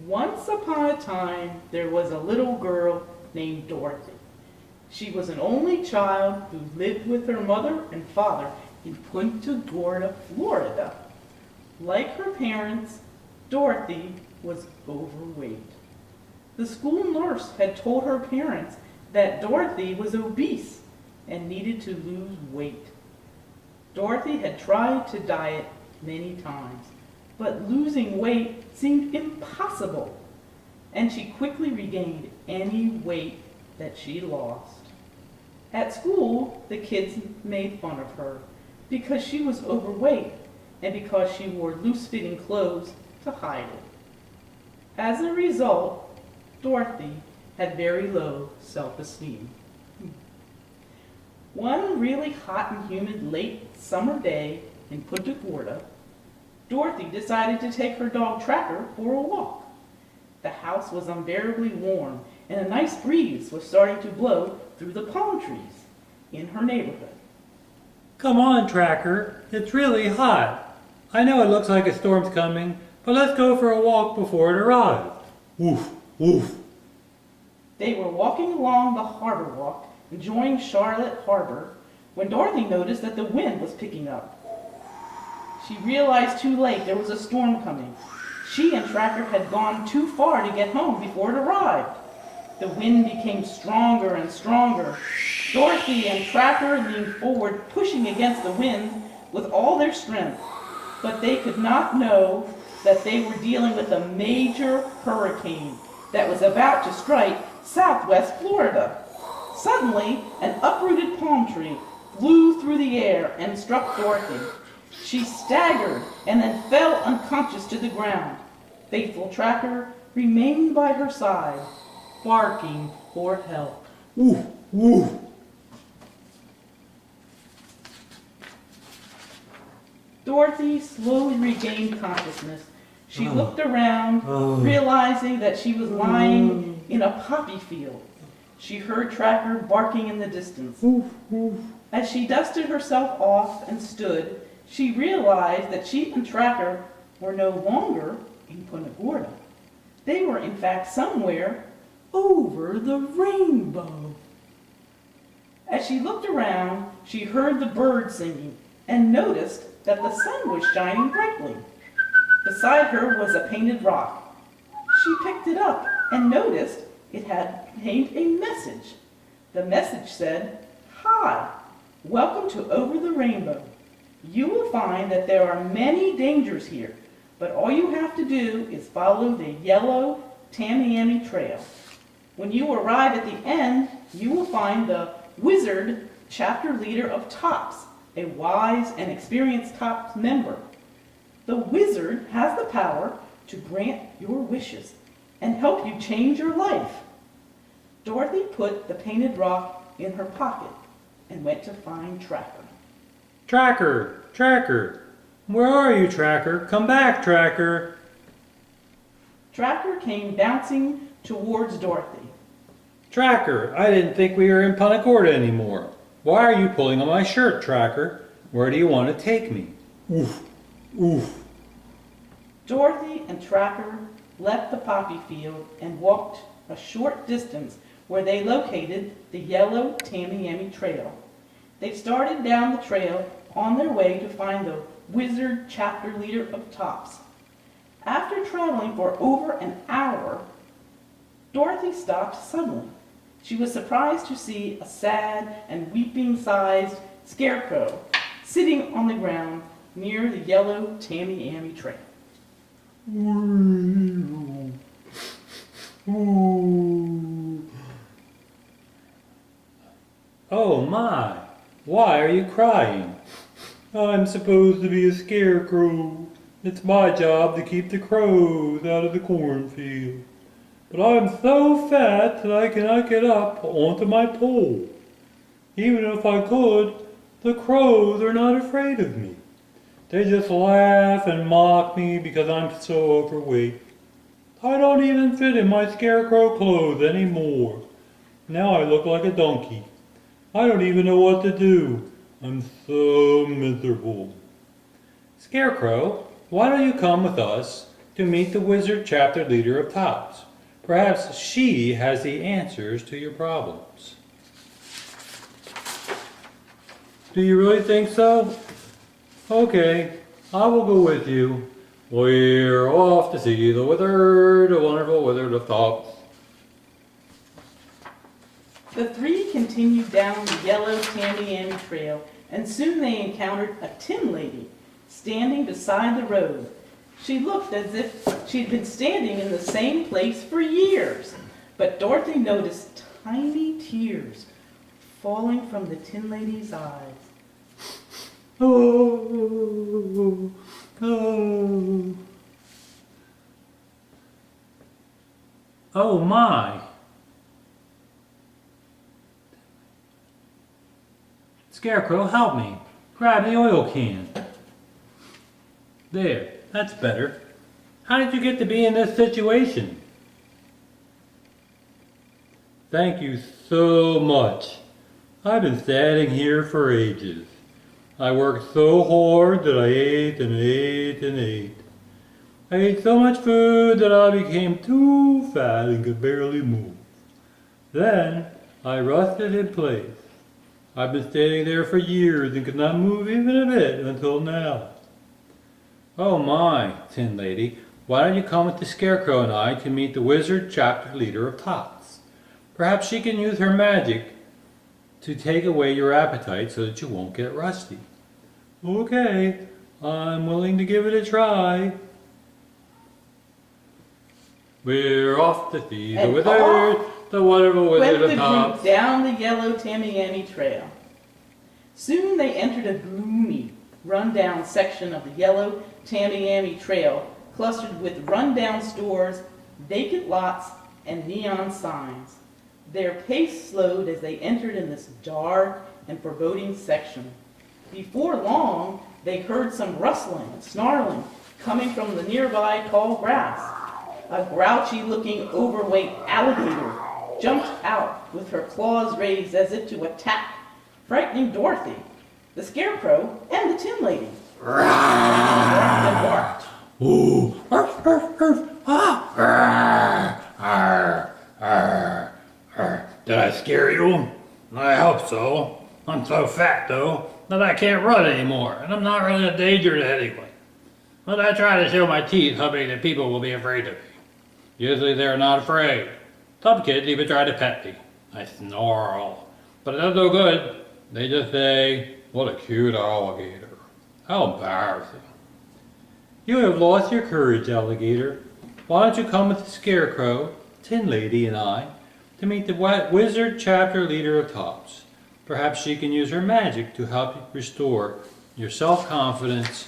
Once upon a time, there was a little girl named Dorothy. She was an only child who lived with her mother and father in Punta Gorda, Florida. Like her parents, Dorothy was overweight. The school nurse had told her parents that Dorothy was obese and needed to lose weight. Dorothy had tried to diet many times, but losing weight seemed impossible, and she quickly regained any weight that she lost. At school, the kids made fun of her because she was overweight and because she wore loose-fitting clothes to hide it. As a result, Dorothy had very low self-esteem. One really hot and humid late summer day in Punta Gorda, Dorothy decided to take her dog Tracker for a walk. The house was unbearably warm, and a nice breeze was starting to blow through the palm trees in her neighborhood. Come on, Tracker. It's really hot. I know it looks like a storm's coming, but let's go for a walk before it arrives. Woof, woof. They were walking along the harbor walk, enjoying Charlotte Harbor, when Dorothy noticed that the wind was picking up. She realized too late there was a storm coming. She and Tracker had gone too far to get home before it arrived. The wind became stronger and stronger. Dorothy and Tracker leaned forward, pushing against the wind with all their strength. But they could not know that they were dealing with a major hurricane that was about to strike southwest Florida. Suddenly, an uprooted palm tree flew through the air and struck Dorothy. She staggered and then fell unconscious to the ground. Faithful Tracker remained by her side, barking for help. Woof, woof. Dorothy slowly regained consciousness. She looked around, realizing that she was lying in a poppy field. She heard Tracker barking in the distance. As she dusted herself off and stood, she realized that she and Tracker were no longer in Punta Gorda. They were in fact somewhere over the rainbow. As she looked around, she heard the birds singing and noticed that the sun was shining brightly. Beside her was a painted rock. She picked it up and noticed it had contained a message. The message said, "Hi, welcome to Over the Rainbow. You will find that there are many dangers here, but all you have to do is follow the yellow Tamiami Trail. When you arrive at the end, you will find the Wizard chapter leader of TOPS, a wise and experienced TOPS member. The Wizard has the power to grant your wishes and help you change your life." Dorothy put the painted rock in her pocket and went to find Tracker. Tracker, Tracker. Where are you, Tracker? Come back, Tracker. Tracker came bouncing towards Dorothy. Tracker, I didn't think we were in Punta Gorda anymore. Why are you pulling on my shirt, Tracker? Where do you want to take me? Oof, oof. Dorothy and Tracker left the poppy field and walked a short distance where they located the yellow Tamiami Trail. They started down the trail on their way to find the Wizard chapter leader of TOPS. After traveling for over an hour, Dorothy stopped suddenly. She was surprised to see a sad and weeping-sized scarecrow sitting on the ground near the yellow Tamiami Trail. Oh my, why are you crying? I'm supposed to be a scarecrow. It's my job to keep the crows out of the cornfield. But I'm so fat that I cannot get up onto my pole. Even if I could, the crows are not afraid of me. They just laugh and mock me because I'm so overweight. I don't even fit in my scarecrow clothes anymore. Now I look like a donkey. I don't even know what to do. I'm so miserable. Scarecrow, why don't you come with us to meet the wizard chapter leader of TOPS. Perhaps she has the answers to your problems. Do you really think so? Okay, I will go with you. We're off to see the wizard, the wonderful wizard of TOPS. The three continued down the yellow Tamiami trail, and soon they encountered a tin lady standing beside the road. She looked as if she'd been standing in the same place for years, but Dorothy noticed tiny tears falling from the tin lady's eyes. Oh, oh. Oh my. Scarecrow, help me. Grab the oil can. There, that's better. How did you get to be in this situation? Thank you so much. I've been standing here for ages. I worked so hard that I ate and ate and ate. I ate so much food that I became too fat and could barely move. Then I rusted in place. I've been standing there for years and could not move even a bit until now. Oh my, Tin Lady, why don't you come with the Scarecrow and I to meet the wizard chapter leader of TOPS? Perhaps she can use her magic to take away your appetite so that you won't get rusty. Okay, I'm willing to give it a try. We're off to see the And wizard, the wonderful wizard Went of the TOPS. group down the yellow Tamiami trail. Soon they entered a gloomy, run-down section of the yellow Tamiami trail, clustered with run-down stores, vacant lots, and neon signs. Their pace slowed as they entered in this dark and foreboding section. Before long, they heard some rustling and snarling coming from the nearby tall grass. A grouchy-looking, overweight alligator jumped out with her claws raised as if to attack, frightening Dorothy, the Scarecrow, and the Tin Lady. And barked. Ooh, arf, arf, arf, ah, arr, arr, arr. Did I scare you? I hope so. I'm so fat, though, that I can't run anymore, and I'm not really a danger to anyone. But I try to show my teeth, hoping that people will be afraid of me. Usually they're not afraid. Some kids even try to pet me. I snarl. But it does no good. They just say, "What a cute alligator." How embarrassing. You have lost your courage, alligator. Why don't you come with the Scarecrow, Tin Lady, and I to meet the wizard chapter leader of TOPS? Perhaps she can use her magic to help you restore your self-confidence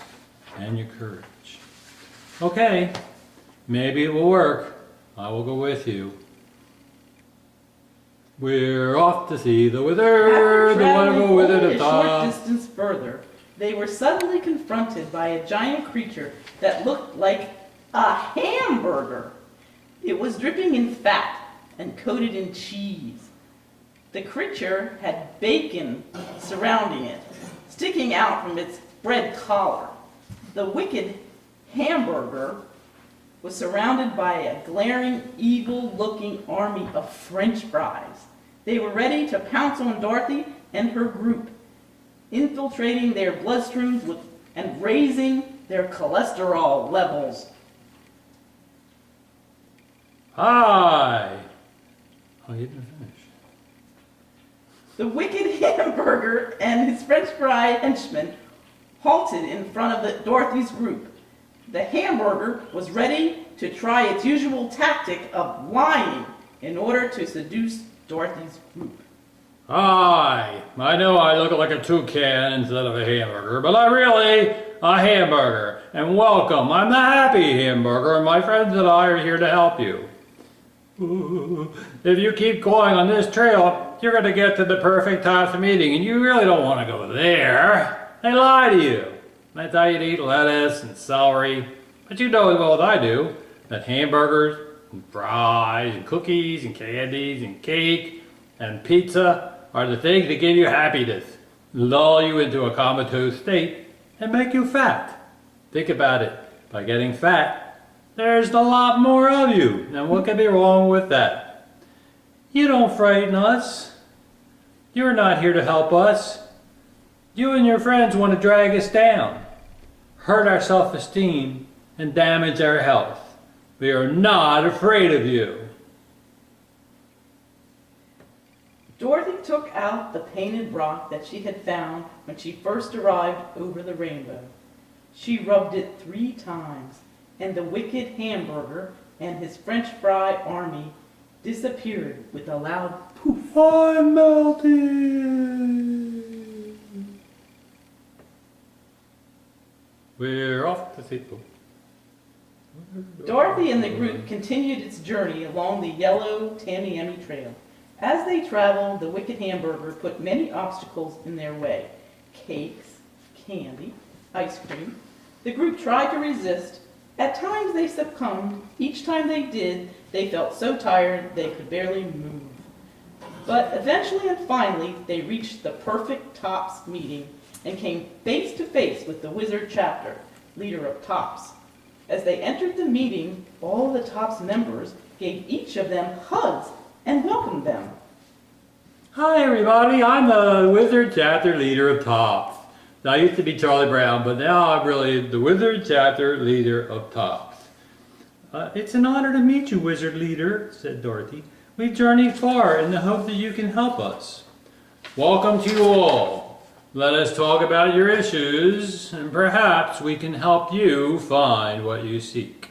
and your courage. Okay, maybe it will work. I will go with you. We're off to see the wizard, the wonderful wizard of a short TOPS. distance further, they were suddenly confronted by a giant creature that looked like a hamburger. It was dripping in fat and coated in cheese. The creature had bacon surrounding it, sticking out from its bread collar. The wicked hamburger was surrounded by a glaring, evil-looking army of French fries. They were ready to pounce on Dorothy and her group, infiltrating their bloodstreams and raising their cholesterol levels. Hi! Oh, you didn't finish. The wicked hamburger and his French fry henchmen halted in front of Dorothy's group. The hamburger was ready to try its usual tactic of lying in order to seduce Dorothy's group. Hi! I know I look like a toucan instead of a hamburger, but I'm really a hamburger. And welcome, I'm the happy hamburger, and my friends and I are here to help you. If you keep going on this trail, you're going to get to the perfect TOPS meeting, and you really don't want to go there. They lie to you. They tell you to eat lettuce and celery, but you know as well as I do that hamburgers and fries and cookies and candies and cake and pizza are the things that give you happiness, lull you into a comatose state, and make you fat. Think about it. By getting fat, There's a lot more of you, and what could be wrong with that? You don't frighten us. You're not here to help us. You and your friends want to drag us down, hurt our self-esteem, and damage our health. We are not afraid of you. Dorothy took out the painted rock that she had found when she first arrived over the rainbow. She rubbed it 3 times, and the wicked hamburger and his French fry army disappeared with a loud poof. I'm melting. We're off to Seattle. Dorothy and the group continued its journey along the yellow Tamiami Trail. As they traveled, the wicked hamburger put many obstacles in their way. Cakes, candy, ice cream. The group tried to resist. At times they succumbed. Each time they did, they felt so tired they could barely move. But eventually and finally, they reached the Perfect Tops meeting and came face to face with the Wizard Chapter, leader of Tops. As they entered the meeting, all the Tops members gave each of them hugs and welcomed them. Hi everybody, I'm the Wizard Chapter leader of Tops. I used to be Charlie Brown, but now I'm really the Wizard Chapter leader of Tops. It's an honor to meet you, Wizard Leader, said Dorothy. We've journeyed far in the hope that you can help us. Welcome to you all. Let us talk about your issues, and perhaps we can help you find what you seek.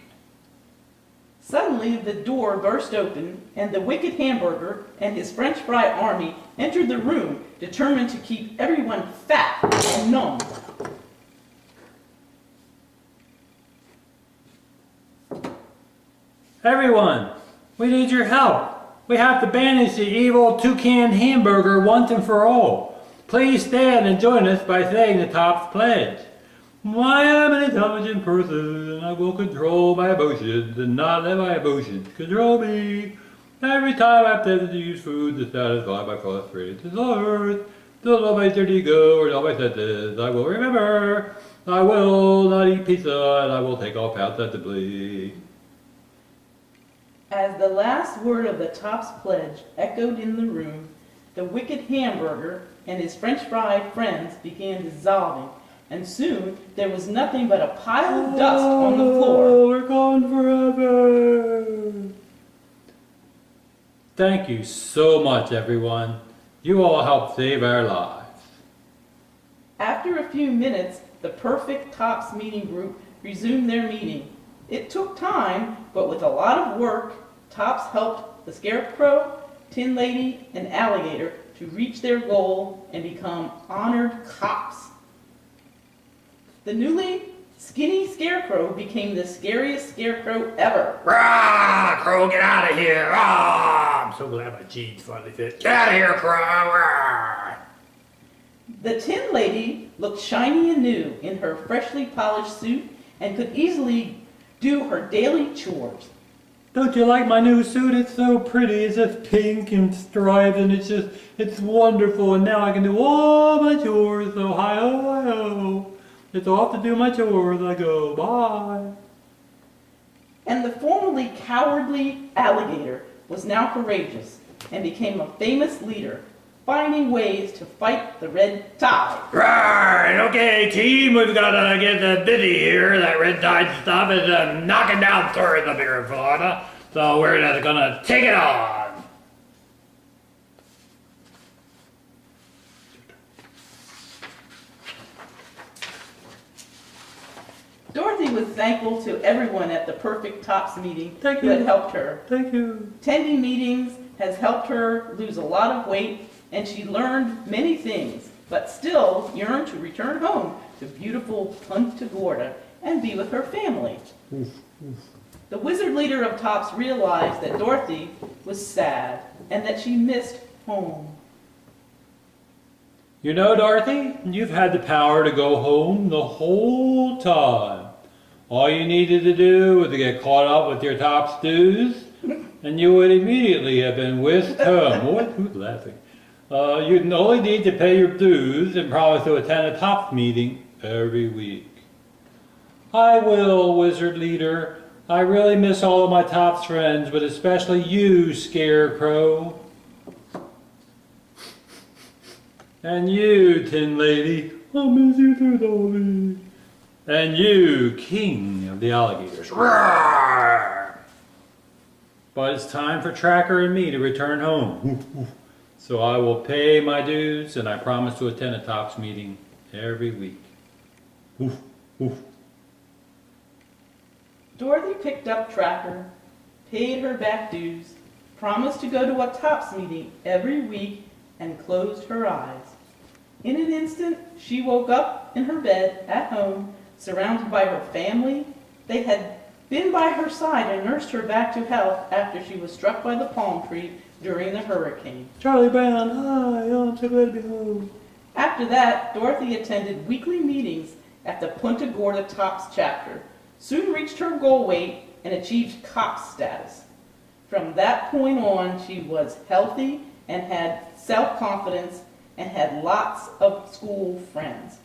Suddenly, the door burst open, and the wicked hamburger and his French fry army entered the room, determined to keep everyone fat and numb. Everyone, we need your help. We have to banish the evil toucan hamburger once and for all. Please stand and join us by saying the Tops Pledge. I am an intelligent person, and I will control my emotions and not let my emotions control me. Every time I'm tempted to use food to satisfy my frustrated desires, to let my dirty ego or all my senses, I will remember. I will not eat pizza, and I will take all pounds sensibly. As the last word of the Tops Pledge echoed in the room, the wicked hamburger and his French fry friends began dissolving, and soon there was nothing but a pile of dust on the floor. Oh, we're gone forever. Thank you so much, everyone. You all helped save our lives. After a few minutes, the Perfect Tops meeting group resumed their meeting. It took time, but with a lot of work, Tops helped the Scarecrow, Tin Lady, and Alligator to reach their goal and become honored cops. The newly skinny Scarecrow became the scariest Scarecrow ever. Rah! Crow, get out of here! Ah! I'm so glad my jeans finally fit. Get out of here, Crow! Rah! The Tin Lady looked shiny and new in her freshly polished suit and could easily do her daily chores. Don't you like my new suit? It's so pretty. It's just pink and striped, and it's wonderful. And now I can do all my chores. So hi-ho, hi-ho. It's off to do my chores. I go, bye. And the formerly cowardly Alligator was now courageous and became a famous leader, finding ways to fight the red tide. Right, okay, team, we've got to get busy here. That red tide stuff is knocking down tourism here in Florida, so we're just gonna take it on. Dorothy was thankful to everyone at the Perfect Tops meeting Thank who had you. helped her. Thank you. Attending meetings has helped her lose a lot of weight, and she learned many things, but still yearned to return home to beautiful Punta Gorda and be with her family. The wizard leader of Tops realized that Dorothy was sad and that she missed home. You know, Dorothy, you've had the power to go home the whole time. All you needed to do was to get caught up with your Tops dues, and you would immediately have been whisked home. What? Who's laughing? You'd only need to pay your dues and promise to attend a Tops meeting every week. I will, Wizard Leader. I really miss all of my Tops friends, but especially you, Scarecrow. And you, Tin Lady. I miss you too, Dobby. And you, King of the Alligators. Roar! But it's time for Tracker and me to return home. So I will pay my dues, and I promise to attend a Tops meeting every week. Oof, oof. Dorothy picked up Tracker, paid her back dues, promised to go to a Tops meeting every week, and closed her eyes. In an instant, she woke up in her bed at home, surrounded by her family. They had been by her side and nursed her back to health after she was struck by the palm tree during the hurricane. Charlie Brown, hi, I'm so glad to be home. After that, Dorothy attended weekly meetings at the Punta Gorda Tops chapter, soon reached her goal weight, and achieved COPS status. From that point on, she was healthy and had self-confidence and had lots of school friends.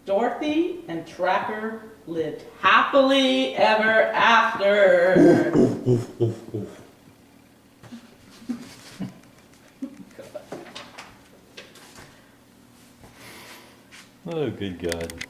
Dorothy and Tracker lived happily ever after. Oh, good God.